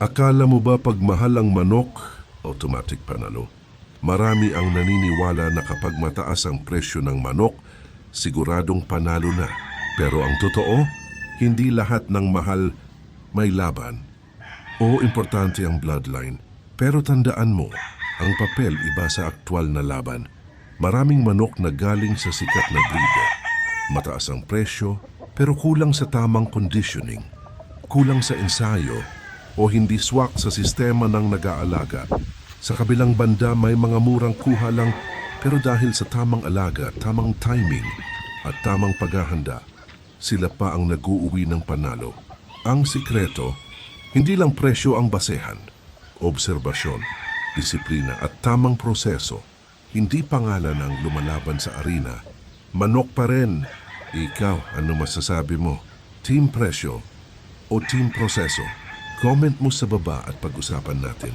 Akala mo ba pag mahal ang manok, automatic panalo? Marami ang naniniwala na kapag mataas ang presyo ng manok, siguradong panalo na. Pero ang totoo, hindi lahat ng mahal may laban. Oo, importante ang bloodline. Pero tandaan mo, ang papel iba sa aktwal na laban. Maraming manok na galing sa sikat na breeder. Mataas ang presyo, pero kulang sa tamang conditioning. Kulang sa ensayo o hindi swak sa sistema ng nag-aalaga. Sa kabilang banda may mga murang kuha lang pero dahil sa tamang alaga, tamang timing at tamang paghahanda, sila pa ang nag-uuwi ng panalo. Ang sikreto, hindi lang presyo ang basehan, obserbasyon, disiplina at tamang proseso. Hindi pangalan ang lumalaban sa arena. Manok pa rin. Ikaw, ano masasabi mo? Team presyo o team proseso? Comment mo sa baba at pag-usapan natin.